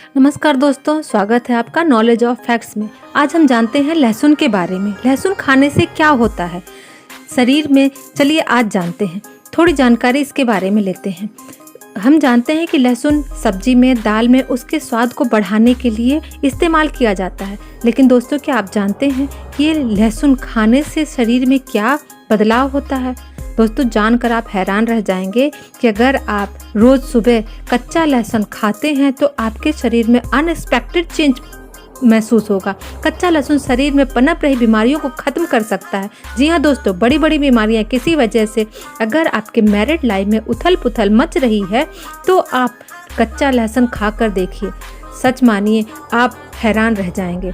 नमस्कार दोस्तों, स्वागत है आपका नॉलेज ऑफ फैक्ट्स में। आज हम जानते हैं लहसुन के बारे में। लहसुन खाने से क्या होता है शरीर में, चलिए आज जानते हैं। थोड़ी जानकारी इसके बारे में लेते हैं। हम जानते हैं कि लहसुन सब्जी में, दाल में उसके स्वाद को बढ़ाने के लिए इस्तेमाल किया जाता है। लेकिन दोस्तों, क्या आप जानते हैं कि ये लहसुन खाने से शरीर में क्या बदलाव होता है? दोस्तों, जानकर आप हैरान रह जाएंगे कि अगर आप रोज़ सुबह कच्चा लहसुन खाते हैं तो आपके शरीर में अनएक्सपेक्टेड चेंज महसूस होगा। कच्चा लहसुन शरीर में पनप रही बीमारियों को खत्म कर सकता है। जी हाँ दोस्तों, बड़ी बड़ी बीमारियां किसी वजह से अगर आपके मैरिड लाइफ में उथल पुथल मच रही है तो आप कच्चा लहसुन खाकर देखिए। सच मानिए, आप हैरान रह जाएंगे।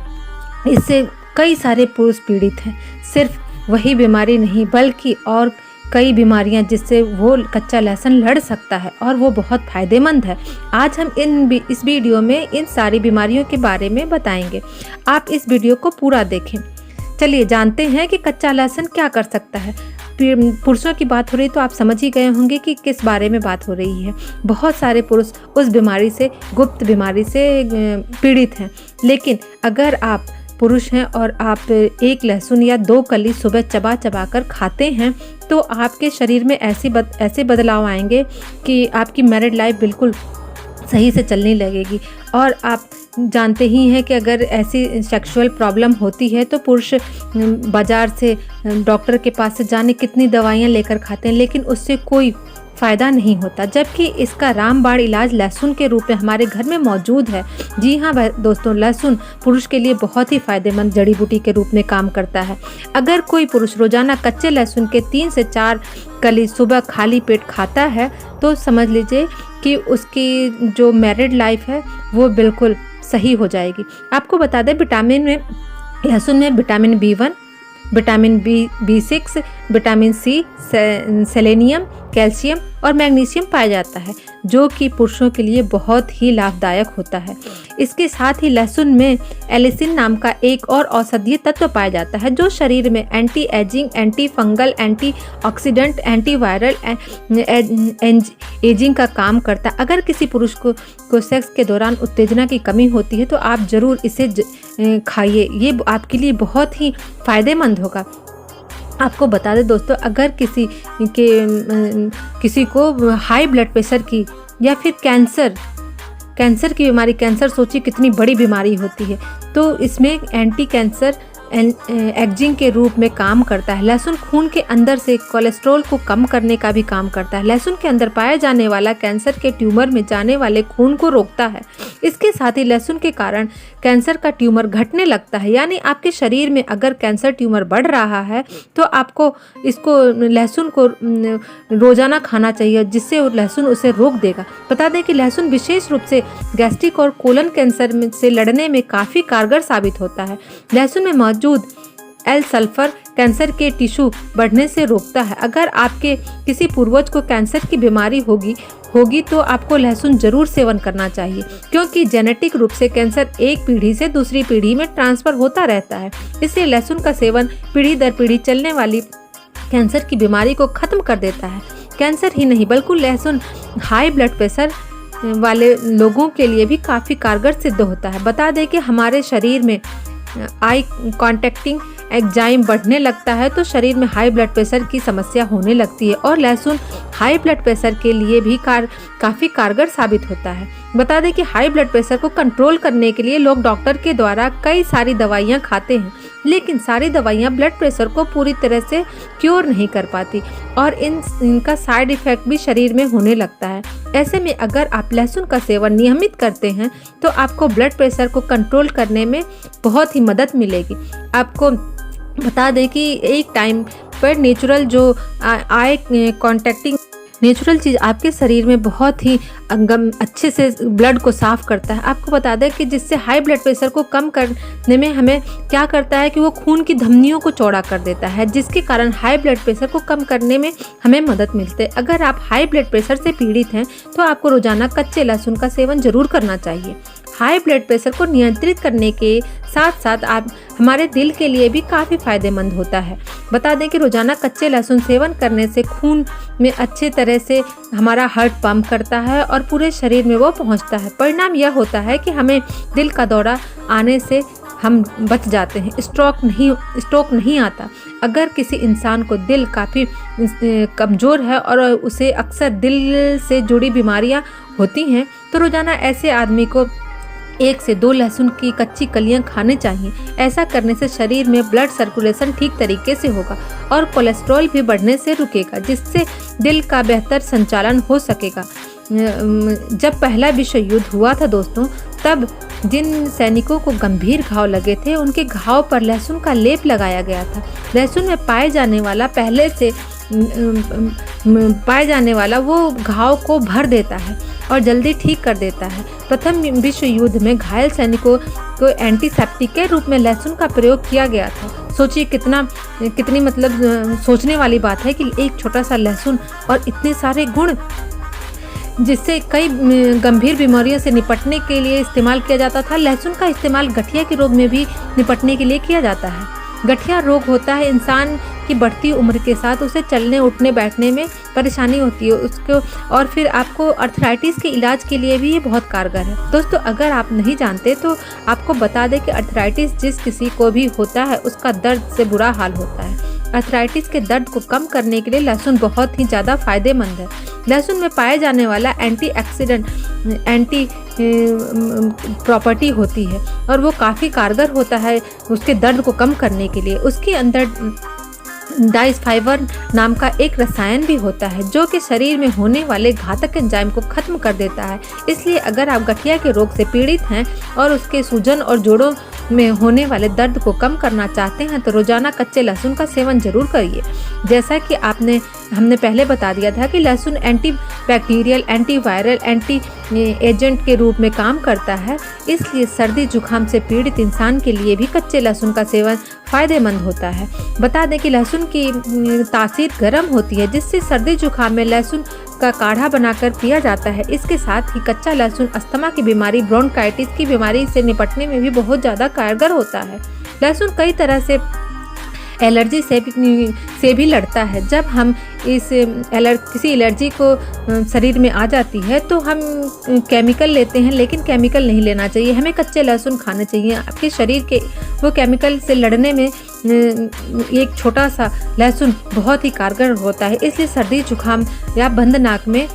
इससे कई सारे पुरुष पीड़ित हैं। सिर्फ वही बीमारी नहीं बल्कि और कई बीमारियां जिससे वो कच्चा लहसुन लड़ सकता है और वो बहुत फायदेमंद है। आज हम इस वीडियो में इन सारी बीमारियों के बारे में बताएंगे। आप इस वीडियो को पूरा देखें। चलिए जानते हैं कि कच्चा लहसुन क्या कर सकता है। पुरुषों की बात हो रही तो आप समझ ही गए होंगे कि किस बारे में बात हो रही है। बहुत सारे पुरुष उस बीमारी से, गुप्त बीमारी से पीड़ित हैं। लेकिन अगर आप पुरुष हैं और आप एक लहसुन या 2 कली सुबह चबा चबा कर खाते हैं तो आपके शरीर में ऐसे बदलाव आएंगे कि आपकी मैरिड लाइफ बिल्कुल सही से चलने लगेगी। और आप जानते ही हैं कि अगर ऐसी सेक्सुअल प्रॉब्लम होती है तो पुरुष बाज़ार से, डॉक्टर के पास से जाने कितनी दवाइयाँ लेकर खाते हैं, लेकिन उससे कोई फ़ायदा नहीं होता। जबकि इसका रामबाण इलाज लहसुन के रूप में हमारे घर में मौजूद है। जी हाँ दोस्तों, लहसुन पुरुष के लिए बहुत ही फायदेमंद जड़ी बूटी के रूप में काम करता है। अगर कोई पुरुष रोजाना कच्चे लहसुन के 3 से 4 कली सुबह खाली पेट खाता है तो समझ लीजिए कि उसकी जो मैरिड लाइफ है वो बिल्कुल सही हो जाएगी। आपको बता दें, विटामिन में लहसुन में vitamin B1, vitamin B6, vitamin C, selenium, calcium और मैग्नीशियम पाया जाता है, जो कि पुरुषों के लिए बहुत ही लाभदायक होता है। इसके साथ ही लहसुन में एलिसिन नाम का एक और औषधीय तत्व पाया जाता है जो शरीर में anti ageing, anti fungal, anti oxidant, anti viral ageing का काम करता है। अगर किसी पुरुष को सेक्स के दौरान उत्तेजना की कमी होती है तो आप ज़रूर इसे खाइए। ये आपके लिए बहुत ही फायदेमंद होगा। आपको बता दें दोस्तों, अगर किसी को हाई ब्लड प्रेशर की या फिर कैंसर की बीमारी, कैंसर सोचिए कितनी बड़ी बीमारी होती है, तो इसमें एंटी कैंसर एजिंग के रूप में काम करता है। लहसुन खून के अंदर से कोलेस्ट्रॉल को कम करने का भी काम करता है। लहसुन के अंदर पाया जाने वाला कैंसर के ट्यूमर में जाने वाले खून को रोकता है। इसके साथ ही लहसुन के कारण कैंसर का ट्यूमर घटने लगता है। यानी आपके शरीर में अगर कैंसर ट्यूमर बढ़ रहा है तो आपको लहसुन को रोजाना खाना चाहिए, जिससे लहसुन उसे रोक देगा। बता दें कि लहसुन विशेष रूप से गैस्ट्रिक और कोलन कैंसर से लड़ने में काफ़ी कारगर साबित होता है। लहसुन में मौजूद एल सल्फर कैंसर के टिश्यू बढ़ने से रोकता है। अगर आपके किसी पूर्वज को कैंसर की बीमारी होगी तो आपको लहसुन जरूर सेवन करना चाहिए, क्योंकि जेनेटिक रूप से कैंसर एक पीढ़ी से दूसरी पीढ़ी में ट्रांसफर होता रहता है। इसलिए लहसुन का सेवन पीढ़ी दर पीढ़ी चलने वाली कैंसर की बीमारी को खत्म कर देता है। कैंसर ही नहीं बल्कि लहसुन हाई ब्लड प्रेशर वाले लोगों के लिए भी काफ़ी कारगर सिद्ध होता है। बता दें कि हमारे शरीर में आई कॉन्टैक्टिंग एंजाइम बढ़ने लगता है तो शरीर में हाई ब्लड प्रेशर की समस्या होने लगती है, और लहसुन हाई ब्लड प्रेशर के लिए भी काफ़ी कारगर साबित होता है। बता दें कि हाई ब्लड प्रेशर को कंट्रोल करने के लिए लोग डॉक्टर के द्वारा कई सारी दवाइयां खाते हैं, लेकिन सारी दवाइयां ब्लड प्रेशर को पूरी तरह से क्योर नहीं कर पाती और इनका साइड इफ़ेक्ट भी शरीर में होने लगता है। ऐसे में अगर आप लहसुन का सेवन नियमित करते हैं तो आपको ब्लड प्रेशर को कंट्रोल करने में बहुत ही मदद मिलेगी। आपको बता दें कि एक टाइम पर नेचुरल जो आई कॉन्टैक्टिंग नेचुरल चीज़ आपके शरीर में बहुत ही अच्छे से ब्लड को साफ़ करता है। आपको बता दें कि जिससे हाई ब्लड प्रेशर को कम करने में हमें क्या करता है कि वो खून की धमनियों को चौड़ा कर देता है, जिसके कारण हाई ब्लड प्रेशर को कम करने में हमें मदद मिलती है। अगर आप हाई ब्लड प्रेशर से पीड़ित हैं तो आपको रोजाना कच्चे लहसुन का सेवन जरूर करना चाहिए। हाई ब्लड प्रेशर को नियंत्रित करने के साथ साथ हमारे दिल के लिए भी काफ़ी फायदेमंद होता है। बता दें कि रोजाना कच्चे लहसुन सेवन करने से खून में अच्छे तरह से हमारा हार्ट पंप करता है और पूरे शरीर में वो पहुंचता है। परिणाम यह होता है कि हमें दिल का दौरा आने से हम बच जाते हैं, स्ट्रोक नहीं आता। अगर किसी इंसान को दिल काफ़ी कमज़ोर है और उसे अक्सर दिल से जुड़ी बीमारियां होती हैं, तो रोज़ाना ऐसे आदमी को 1 से 2 लहसुन की कच्ची कलियां खाने चाहिए। ऐसा करने से शरीर में ब्लड सर्कुलेशन ठीक तरीके से होगा और कोलेस्ट्रॉल भी बढ़ने से रुकेगा, जिससे दिल का बेहतर संचालन हो सकेगा। जब पहला विश्व युद्ध हुआ था दोस्तों, तब जिन सैनिकों को गंभीर घाव लगे थे, उनके घाव पर लहसुन का लेप लगाया गया था। लहसुन में पाए जाने वाला वो घाव को भर देता है और जल्दी ठीक कर देता है। प्रथम विश्व युद्ध में घायल सैनिकों को एंटीसेप्टिक के रूप में लहसुन का प्रयोग किया गया था। सोचिए कितनी मतलब सोचने वाली बात है कि एक छोटा सा लहसुन और इतने सारे गुण, जिससे कई गंभीर बीमारियों से निपटने के लिए इस्तेमाल किया जाता था। लहसुन का इस्तेमाल गठिया के रोग में भी निपटने के लिए किया जाता है। गठिया रोग होता है इंसान की बढ़ती उम्र के साथ उसे चलने उठने बैठने में परेशानी होती है उसको, और फिर आपको अर्थराइटिस के इलाज के लिए भी ये बहुत कारगर है। दोस्तों, अगर आप नहीं जानते तो आपको बता दें कि अर्थराइटिस जिस किसी को भी होता है उसका दर्द से बुरा हाल होता है। अर्थराइटिस के दर्द को कम करने के लिए लहसुन बहुत ही ज़्यादा फायदेमंद है। लहसुन में पाए जाने वाला एंटी प्रॉपर्टी होती है और वो काफ़ी कारगर होता है उसके दर्द को कम करने के लिए। उसके अंदर डाइसफाइवर नाम का एक रसायन भी होता है जो कि शरीर में होने वाले घातक एंजाइम को खत्म कर देता है। इसलिए अगर आप गठिया के रोग से पीड़ित हैं और उसके सूजन और जोड़ों में होने वाले दर्द को कम करना चाहते हैं तो रोजाना कच्चे लहसुन का सेवन जरूर करिए। जैसा कि हमने पहले बता दिया था कि लहसुन anti bacterial, antiviral, anti agent के रूप में काम करता है। इसलिए सर्दी जुकाम से पीड़ित इंसान के लिए भी कच्चे लहसुन का सेवन फायदेमंद होता है। बता दें कि लहसुन की तासीर गर्म होती है, जिससे सर्दी जुकाम में लहसुन का काढ़ा बनाकर पिया जाता है। इसके साथ ही कच्चा लहसुन अस्थमा की बीमारी, ब्रोंकाइटिस की बीमारी से निपटने में भी बहुत ज़्यादा कारगर होता है। लहसुन कई तरह से एलर्जी से भी लड़ता है। जब हम किसी एलर्जी को शरीर में आ जाती है तो हम केमिकल लेते हैं, लेकिन केमिकल नहीं लेना चाहिए। हमें कच्चे लहसुन खाने चाहिए। आपके शरीर के वो केमिकल से लड़ने में एक छोटा सा लहसुन बहुत ही कारगर होता है। इसलिए सर्दी जुकाम या बंद नाक में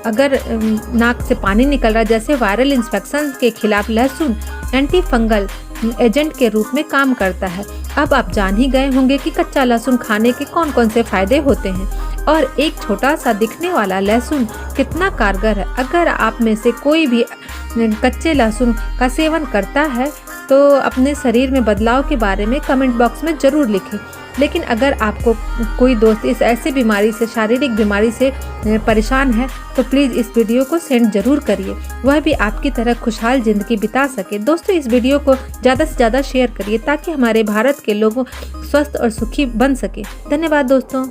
अगर नाक से पानी निकल रहा है, जैसे वायरल इन्फेक्शन के खिलाफ लहसुन एंटी फंगल एजेंट के रूप में काम करता है। अब आप जान ही गए होंगे कि कच्चा लहसुन खाने के कौन कौन से फायदे होते हैं और एक छोटा सा दिखने वाला लहसुन कितना कारगर है। अगर आप में से कोई भी कच्चे लहसुन का सेवन करता है तो अपने शरीर में बदलाव के बारे में कमेंट बॉक्स में ज़रूर लिखें। लेकिन अगर आपको कोई दोस्त इस ऐसी बीमारी से, शारीरिक बीमारी से परेशान है तो प्लीज़ इस वीडियो को सेंड जरूर करिए, वह भी आपकी तरह खुशहाल ज़िंदगी बिता सके। दोस्तों, इस वीडियो को ज़्यादा से ज़्यादा शेयर करिए ताकि हमारे भारत के लोगों स्वस्थ और सुखी बन सके। धन्यवाद दोस्तों।